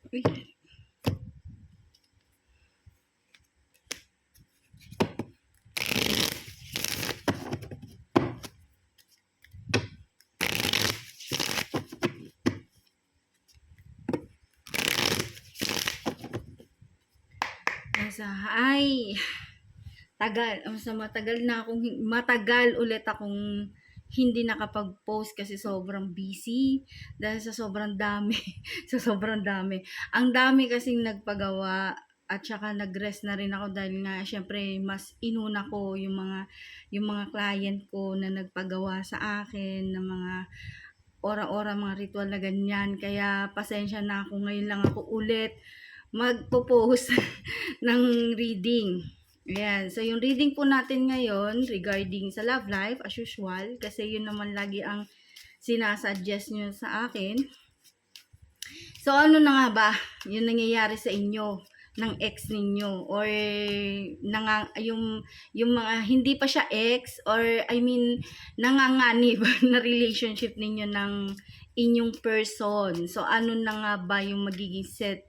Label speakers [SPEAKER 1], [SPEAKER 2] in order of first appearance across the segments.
[SPEAKER 1] Uy, ay, matagal ulit akong hindi nakapag-post kasi sobrang busy dahil sa sobrang dami, sa sobrang dami. Ang dami kasing nagpagawa at saka nag-rest na rin ako dahil nga syempre mas inuna ko yung mga client ko na nagpagawa sa akin ng mga ora-ora, mga ritual na ganyan. Kaya pasensya na ako, ngayon lang ako ulit magpo-post ng reading. Ayan. So, yung reading po natin ngayon regarding sa love life, as usual, kasi yun naman lagi ang sinasuggest nyo sa akin. So, ano na nga ba yung nangyayari sa inyo ng ex ninyo or yung mga hindi pa siya ex or I mean nanganganib na relationship ninyo ng inyong person. So ano na nga ba yung magiging set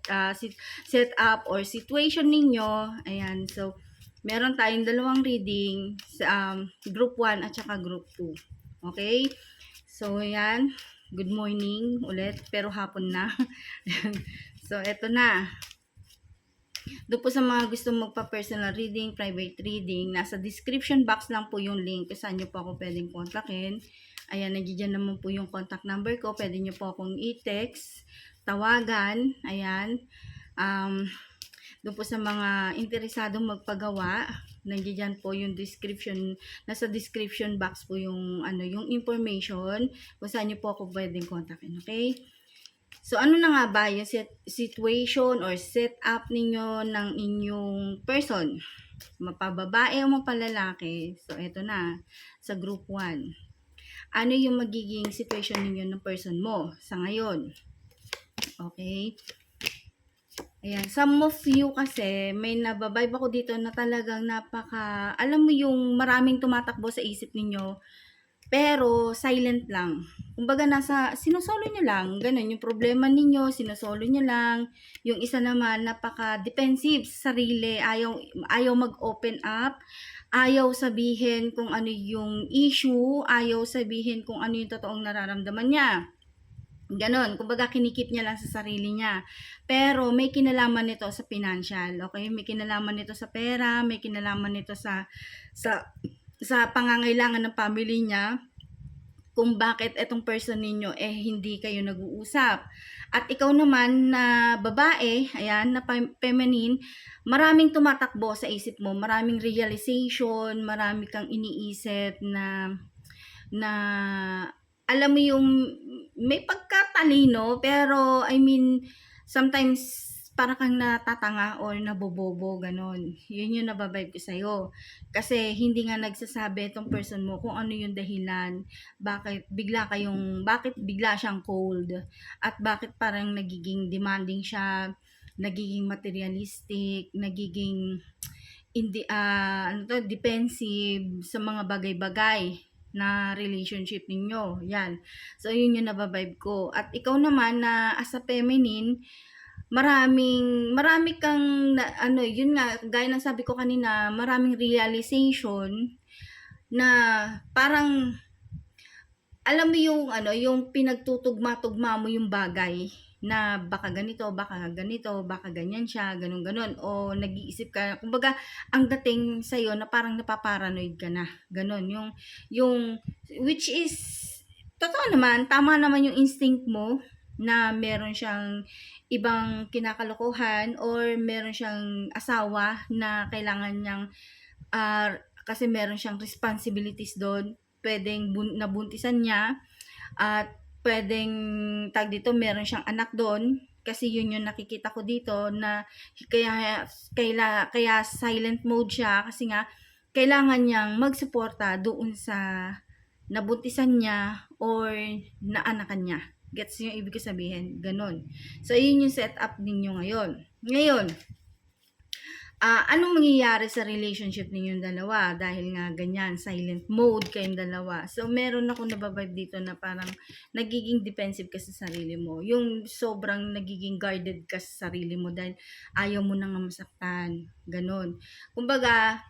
[SPEAKER 1] up or situation ninyo? Ayan. So meron tayong dalawang reading sa group 1 at saka group 2. Okay? So ayan. Good morning ulit pero hapon na. So eto na. Doon po sa mga gusto magpa-personal reading, private reading, nasa description box lang po yung link kung saan nyo po ako pwedeng kontakin. Ayan, nandiyan naman po yung contact number ko. Pwede nyo po akong i-text, tawagan, ayan. Doon po sa mga interesadong magpagawa, nandiyan po yung description, nasa description box po yung yung information kung saan nyo po ako pwedeng kontakin, okay? So, ano na nga ba yung situation or setup ninyo ng inyong person? Mapababae o mapalalaki? So, eto na. Sa group 1. Ano yung magiging situation ninyo ng person mo sa ngayon? Okay? Ayan. Some of you kasi, may nababibe ako dito na talagang alam mo yung maraming tumatakbo sa isip ninyo, pero silent lang. Kumbaga sinosolo nyo lang, ganun yung problema ninyo, sinosolo nyo lang. Yung isa naman napaka-defensive sa sarili, ayaw mag-open up, ayaw sabihin kung ano yung issue, ayaw sabihin kung ano yung totoong nararamdaman niya. Ganon, kumbaga kinikip niya lang sa sarili niya. Pero may kinalaman nito sa financial, okay? May kinalaman nito sa pera, may kinalaman nito sa pangangailangan ng family niya, kung bakit etong person ninyo hindi kayo nag-uusap. At ikaw naman na babae, ayan, na feminine, maraming tumatakbo sa isip mo, maraming realization, marami kang iniisip na alam mo yung may pagkatalino pero I mean sometimes para kang natatanga or nabobobo, ganon. Yun yung nababibe ko sa'yo. Kasi hindi nga nagsasabi itong person mo kung ano yung dahilan, bakit bigla siyang cold, at bakit parang nagiging demanding siya, nagiging materialistic, nagiging defensive sa mga bagay-bagay na relationship ninyo. Yan. So, yun yung nababibe ko. At ikaw naman na as a feminine, marami kang yun nga, gaya ng sabi ko kanina, maraming realization na parang alam mo yung pinagtutugma-tugma mo yung bagay na baka ganito, baka ganyan siya, ganun. O nag-iisip ka, kumbaga, ang dating sa'yo na parang napaparanoid ka na. Ganun. Which is, totoo naman, tama naman yung instinct mo na meron siyang ibang kinakalokohan or meron siyang asawa na kailangan niyang kasi meron siyang responsibilities doon, pwedeng nabuntisan niya at pwedeng meron siyang anak doon kasi yun yung nakikita ko dito na kaya silent mode siya kasi nga kailangan niyang magsuporta doon sa nabuntisan niya or naanakan niya. Gets yung ibig sabihin? Ganon. So, yun yung setup ninyo ngayon. Ngayon, Anong mangyayari sa relationship ninyong dalawa dahil nga ganyan, silent mode kayong dalawa. So, meron akong nababibe dito na parang nagiging defensive ka sa sarili mo. Yung sobrang nagiging guarded ka sa sarili mo dahil ayaw mo nang masaktan. Ganon. Kumbaga,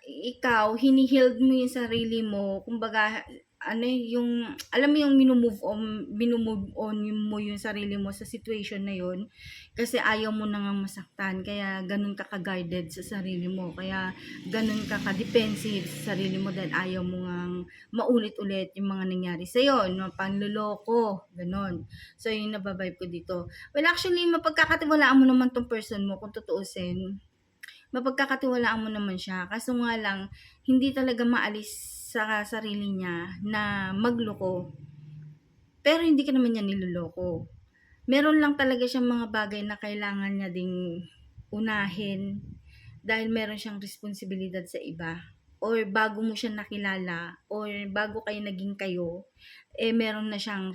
[SPEAKER 1] ikaw, hinihild mo yung sarili mo. Kumbaga, yung, alam mo yung minumove on mo yung sarili mo sa situation na yun kasi ayaw mo na nga masaktan, kaya ganun ka ka-guarded sa sarili mo, kaya ganun ka ka-defensive sa sarili mo dahil ayaw mo ngang maulit-ulit yung mga nangyari sa'yo, yung panluloko, ganun. So, yung nababibe ko dito. Well, actually, mapagkakatiwalaan mo naman tong person mo kung tutuusin. Mapagkakatiwalaan mo naman siya, kaso nga lang, hindi talaga maalis sa sarili niya na magloko. Pero hindi ka naman niya niloloko. Meron lang talaga siyang mga bagay na kailangan niya ding unahin dahil meron siyang responsibilidad sa iba. Or bago mo siya nakilala, or bago kayo naging kayo, meron na siyang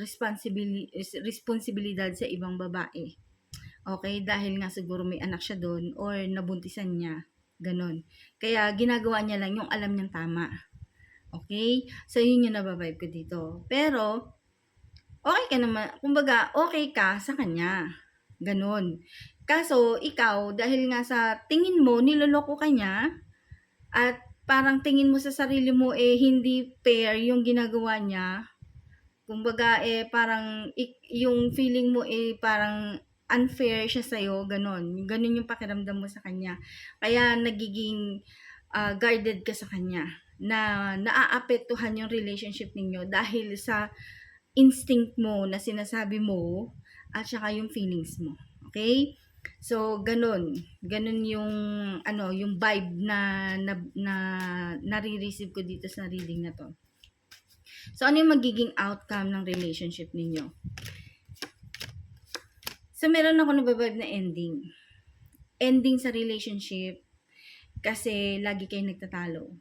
[SPEAKER 1] responsibilidad sa ibang babae. Okay? Dahil nga siguro may anak siya doon or nabuntisan niya. Ganon. Kaya ginagawa niya lang yung alam niyang tama. Okay? So, yun yung nababibe ko dito. Pero, okay ka naman, kumbaga, okay ka sa kanya. Ganon. Kaso, ikaw, dahil nga sa tingin mo, niloloko ka niya, at parang tingin mo sa sarili mo, hindi fair yung ginagawa niya. Kumbaga, parang, yung feeling mo, parang unfair siya sa'yo, ganon. Ganon yung pakiramdam mo sa kanya. Kaya, nagiging guarded ka sa kanya na naaapektuhan yung relationship ninyo dahil sa instinct mo na sinasabi mo at saka yung feelings mo. Okay? So, ganun. Ganun yung yung vibe na nare-receive ko dito sa reading na to. So, ano yung magiging outcome ng relationship ninyo? So, meron ako nababibe na ending. Ending sa relationship kasi lagi kayong nagtatalo.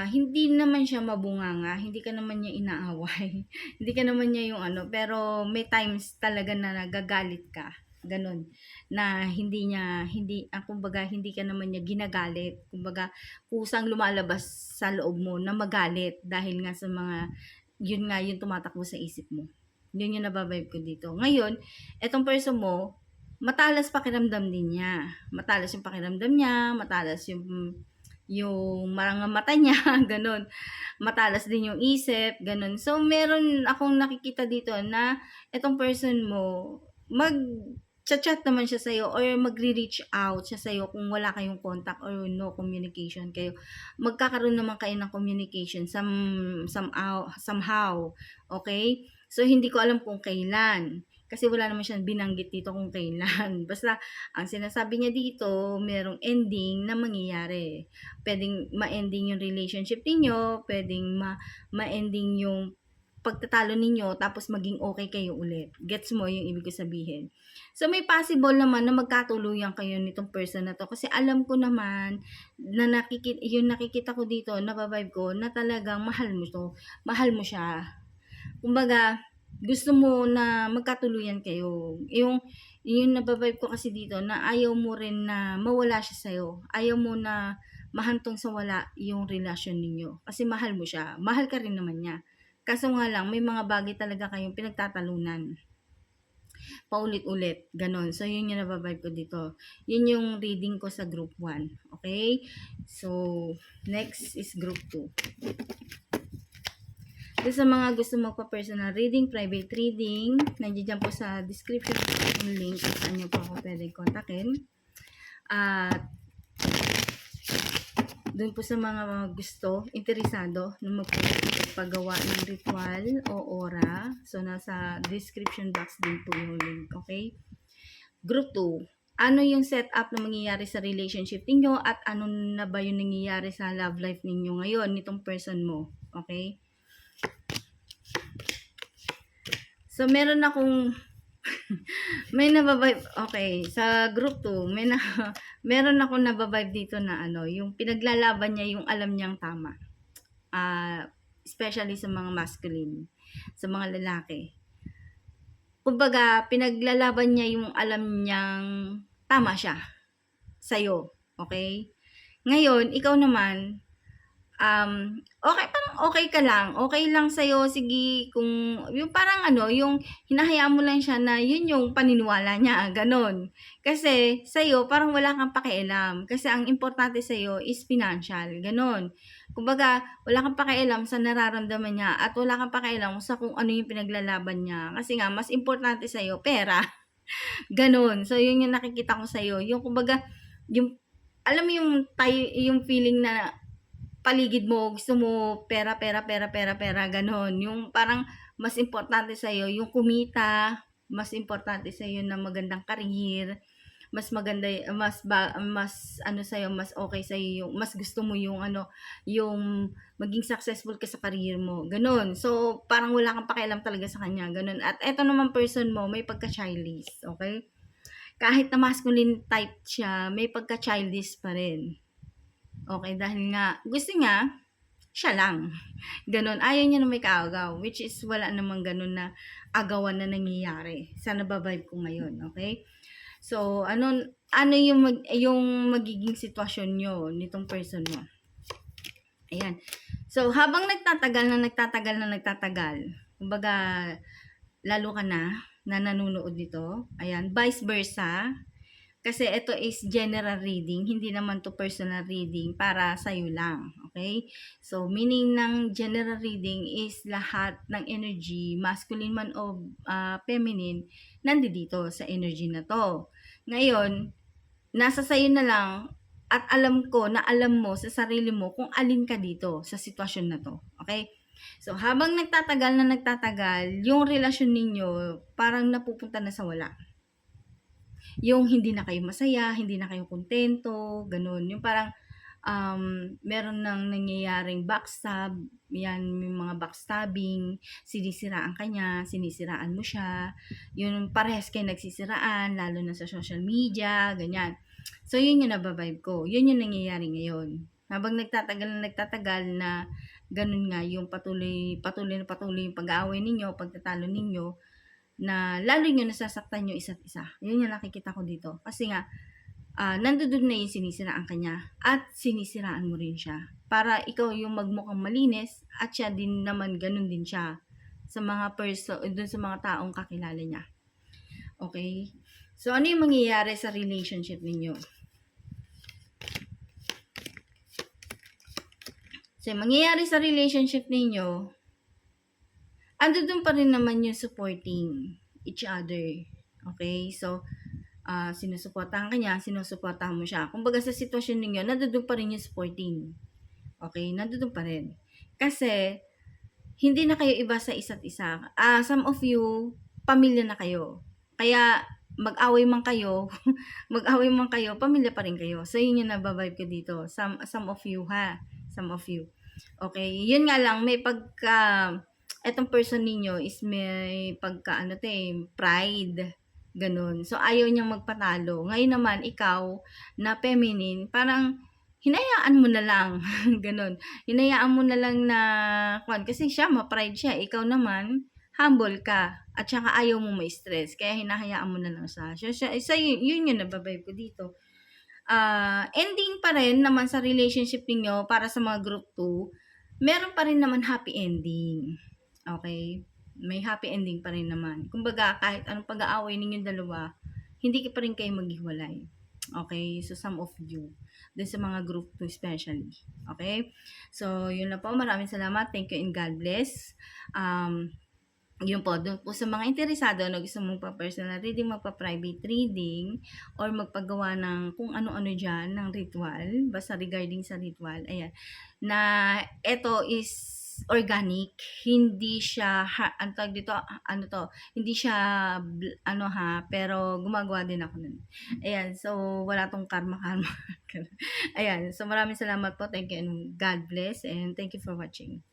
[SPEAKER 1] Hindi naman siya mabunganga, hindi ka naman niya inaaway, hindi ka naman niya yung pero may times talaga na nagagalit ka, ganun, na kumbaga hindi ka naman niya ginagalit, kumbaga kusang lumalabas sa loob mo na magalit dahil nga sa mga, yun nga yung tumatakbo sa isip mo. Yun yung nababibe ko dito. Ngayon, etong person mo, matalas pakiramdam din niya. Matalas yung pakiramdam niya, matalas yung mga mata niya, ganun. Matalas din yung isip, ganun. So, meron akong nakikita dito na itong person mo, mag-chat naman siya sa'yo or magre-reach out siya sa'yo kung wala kayong contact or no communication kayo. Magkakaroon naman kayo ng communication somehow. Okay? So, hindi ko alam kung kailan. Kasi wala naman siyang binanggit dito kung kailan. Basta, ang sinasabi niya dito, merong ending na mangyayari. Pwedeng ma-ending yung relationship ninyo, pwedeng ma-ending yung pagtatalo ninyo, tapos maging okay kayo ulit. Gets mo yung ibig ko sabihin? So, may possible naman na magkatuluyan kayo nitong person na to. Kasi alam ko naman, na nakikita ko dito, nababibe ko, na talagang mahal mo to. Mahal mo siya. Kumbaga, gusto mo na magkatuluyan kayo. Yung nababibe ko kasi dito na ayaw mo rin na mawala siya sa'yo. Ayaw mo na mahantong sa wala yung relasyon ninyo. Kasi mahal mo siya. Mahal ka rin naman niya. Kaso nga lang, may mga bagay talaga kayong pinagtatalunan. Paulit-ulit. Ganon. So, yun yung nababibe ko dito. Yun yung reading ko sa group 1. Okay? So, next is group 2. Sa mga gusto magpa-personal reading, private reading, nandiyan po sa description yung link kung saan nyo po ako pwede kontakin. At doon po sa mga gusto, interesado na magpagawa ng ritual o aura, so nasa description box din po yung link, okay? Group 2, ano yung setup na mangyayari sa relationship ninyo at ano na ba yung nangyayari sa love life ninyo ngayon nitong person mo, okay? So, meron akong may nababibe, okay, sa group 2, meron akong nababibe dito na yung pinaglalaban niya yung alam niyang tama. Especially sa mga masculine, sa mga lalaki. Kumbaga, pinaglalaban niya yung alam niyang tama siya. sa'yo. Okay? Ngayon, ikaw naman, okay, parang okay ka lang, okay lang sa'yo, sige, kung yung parang ano, yung hinahayaan mo lang siya na yun yung paniniwala niya, gano'n. Kasi sa'yo, parang wala kang pakialam, kasi ang importante sa'yo is financial, gano'n. Kumbaga, wala kang pakialam sa nararamdaman niya at wala kang pakialam sa kung ano yung pinaglalaban niya, kasi nga mas importante sa'yo pera, gano'n. So, yun yung nakikita ko sa'yo, yung kumbaga, yung alam mo yung feeling na paligid mo, gusto mo pera, pera, pera, pera, pera, gano'n. Yung parang mas importante sa'yo yung kumita, mas importante sa'yo na magandang career, mas maganda, mas ano sa'yo, mas okay sa'yo, yung, mas gusto mo yung ano, yung maging successful ka sa career mo, gano'n. So, parang wala kang pakialam talaga sa kanya, gano'n. At eto naman person mo, may pagka-childish, okay? Kahit na masculine type siya, may pagka-childish pa rin. Okay, dahil nga gusto niya siya lang, gano'n. Ayaw niya na may kaagaw, which is wala namang gano'n na agawan na nangyayari sa nababibe ko ngayon, okay? So, ano yung magiging sitwasyon niyo nitong person mo? Ayan. So, habang nagtatagal, kumbaga lalo ka na nanonood nito, ayan, vice versa, kasi ito is general reading, hindi naman to personal reading para sa'yo lang, okay? So, meaning ng general reading is lahat ng energy, masculine man o feminine, nandito sa energy na to. Ngayon, nasa sa'yo na lang at alam ko na alam mo sa sarili mo kung alin ka dito sa sitwasyon na to, okay? So, habang nagtatagal, yung relasyon ninyo parang napupunta na sa wala, yung hindi na kayo masaya, hindi na kayo kontento, ganun. Yung parang meron nang nangyayaring backstab, yan, yung mga backstabbing, sinisiraan ka niya, sinisiraan mo siya, yun, parehas kayo nagsisiraan, lalo na sa social media, ganyan. So, yun yung nababibe ko. Yun yung nangyayari ngayon. Habang nagtatagal na ganun nga, yung patuloy yung pag-aaway ninyo, pagtatalo ninyo, na lalo nyo nasasaktan yung isa't isa. Yun yung nakikita ko dito. Kasi nga, nandoon na yung sinisiraan ka niya at sinisiraan mo rin siya. Para ikaw yung magmukhang malinis at siya din naman ganun din siya sa mga dun sa mga taong kakilala niya. Okay? So, ano yung mangyayari sa relationship ninyo? So, mangyayari sa relationship ninyo, andun pa rin naman yung supporting each other. Okay? So, sinusuportahan ka niya, sinusuportahan mo siya. Kumbaga sa sitwasyon ninyo, nandoon pa rin yung supporting. Okay? Nandoon pa rin. Kasi, hindi na kayo iba sa isa't isa. Some of you, pamilya na kayo. Kaya, mag-away man kayo, pamilya pa rin kayo. So, yun yung nababibe ko dito. Some of you, ha? Some of you. Okay? Yun nga lang, may etong person ninyo is may pride. Ganun. So, ayaw niyang magpatalo. Ngayon naman, ikaw, na feminine, parang, hinayaan mo na lang. Ganun. Hinayaan mo na lang na, kasi siya, ma-pride siya. Ikaw naman, humble ka. At saka ayaw mo ma-stress. Kaya hinahayaan mo na lang siya. Yun yung nababibe ko dito. Ending pa rin naman sa relationship niyo para sa mga group 2, meron pa rin naman happy ending. Okay? May happy ending pa rin naman. Kumbaga, kahit anong pag-aaway ninyong dalawa, hindi pa rin kayo maghiwalay. Okay? So, some of you. Dun sa mga group 2 especially. Okay? So, yun lang po. Maraming salamat. Thank you and God bless. Yun po, doon po sa mga interesado na gusto mong pa-personal reading, magpa-private reading, or magpagawa ng kung ano-ano dyan, ng ritual, basta regarding sa ritual, ayan, na ito is organic, hindi siya, ang tawag dito, hindi siya, pero gumagawa din ako nun. Ayan, so, wala tong karma. Ayan, so maraming salamat po, thank you and God bless, and thank you for watching.